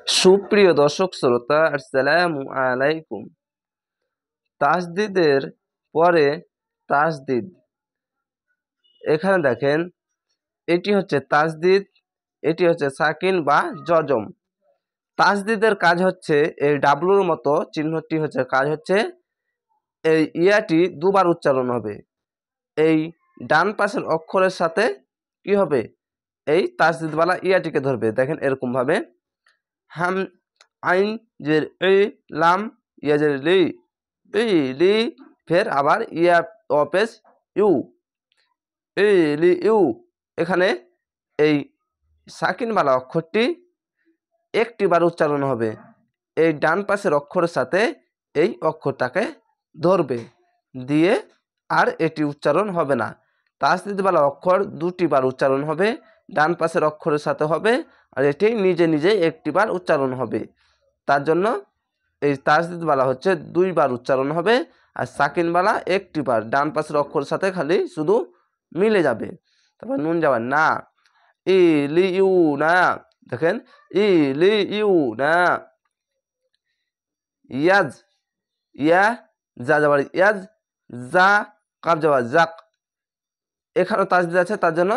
সুপ্রিয় দর্শক শ্রোতা, আসসালামু আলাইকুম। তাসদিদের পরে তাসদিদ, এখানে দেখেন এটি হচ্ছে তাসদিদ, এটি হচ্ছে সাকিন বা জজম। তাসদিদের কাজ হচ্ছে এই ডাব্লুর মতো চিহ্নটি হচ্ছে কাজ হচ্ছে এই ইয়াটি দুবার উচ্চারণ হবে। এই ডান পাশের অক্ষরের সাথে কি হবে, এই তাসদিদওয়ালা ইয়াটিকে ধরবে। দেখেন এরকম ভাবে হাম আইন জের এ লাম ইয়া জের লি লি, ফের আবার ইয়া অপেস ইউ লি ইউ। এখানে এই সাকিনওয়ালা অক্ষরটি একটি বার উচ্চারণ হবে। এই ডান পাশের অক্ষরের সাথে এই অক্ষরটাকে ধরবে, দিয়ে আর এটি উচ্চারণ হবে না। তাসদিদওয়ালা অক্ষর দুটি বার উচ্চারণ হবে, ডান পাশের অক্ষরের সাথে হবে, আর এটি নিজে নিজে একটি বার উচ্চারণ হবে। তার জন্য এই তাসদিদওয়ালা হচ্ছে দুইবার উচ্চারণ হবে, আর সাকিনওয়ালা একটি বার ডান পাশের অক্ষরের সাথে খালি শুধু মিলে যাবে। তারপর নুন যাবে না, ই লি ইউ না। দেখেন ই লি ইউ না। ইয়াজ, ইয়া যা যাবার ইয়াজ, যা কাপ যাবার জাক। এখানেও তাসদিদ আছে, তার জন্য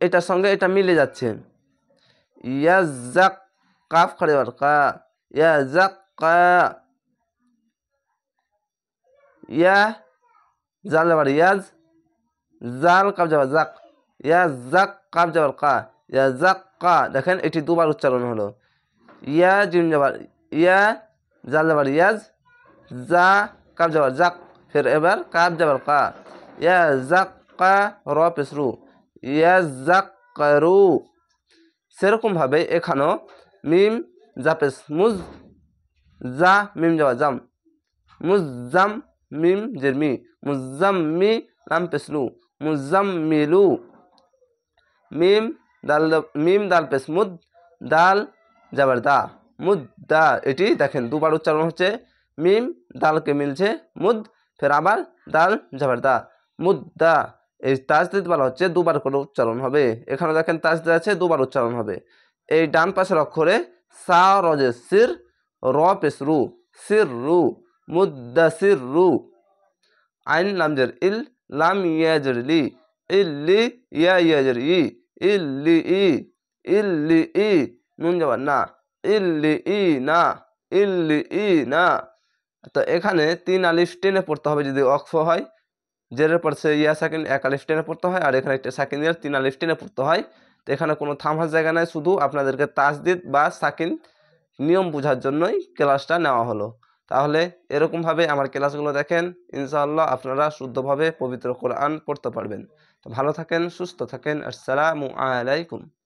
এটার সঙ্গে এটা মিলে যাচ্ছে। ইয়াজ জাক, কাফ খাড়িবার কা, ইয়া জাক কা। ইয়া জাল যাবার ইয়াজ, জাল কাপ যাবার জাক, ইয়া জাক কাপ যাবার কা, ইয়া জাক কা। দেখেন এটি দুবার উচ্চারণ হলো। ইয়া জিম যাবার ইয়া, জাল যাবার ইয়াজ, যা কাপ যাবার জাক, ফের এবার কাপ যাবার কা, ইয়া জাক কা র পেসরু, ইয়া জাক কারু। সেরকম ভাবে এখানেও মিম জাপেস মুজ, যা মিম যাবার জাম, মুজাম মিম জের মি, মুজাম্মি লাম পেসলু, মুজাম্মিলু। মিম দাল পেস মুদ, দাল যাবার দা, মুদ্দা। এটি দেখেন দুবার উচ্চারণ হচ্ছে। মিম দালকে মিলছে মুদ, ফের আবার দাল যাবার দা, মুদ্দা। এই তাসদিদ বলা হচ্ছে দুবার করে উচ্চারণ হবে। এখানে দেখেন তাসদিদ আছে, দুবার উচ্চারণ হবে। এই ডান পাশের অক্ষরে সা রজে সির, র পেস রু, সির রু, মুদ্দাসির রু। আইন লামজের ইল, লাম ইয়াজের লি, ইল্লি ইয়া ইয়াজের ই, ইল্লি ই, ইল্লি ই। নুন যাবার না, ইল্লি ই না, ইল্লি ই না। তো এখানে 3 আলিফ টেনে পড়তে হবে যদি অক্ষ হয়। জেরের পর সে ইয়া সাকিন 1 আলিফ টেনে পড়তে হয়, আর এখানে একটা সাকিনের 3 আলিফ টেনে পড়তে হয়। তো এখানে কোনো থামার জায়গা নাই, শুধু আপনাদেরকে তাসদিদ বা সাকিন নিয়ম বোঝার জন্যই ক্লাসটা নেওয়া হলো। তাহলে এরকমভাবে আমার ক্লাসগুলো দেখেন, ইনশাআল্লাহ আপনারা শুদ্ধভাবে পবিত্র কোরআন পড়তে পারবেন। তো ভালো থাকেন, সুস্থ থাকেন। আসসালামু আলাইকুম।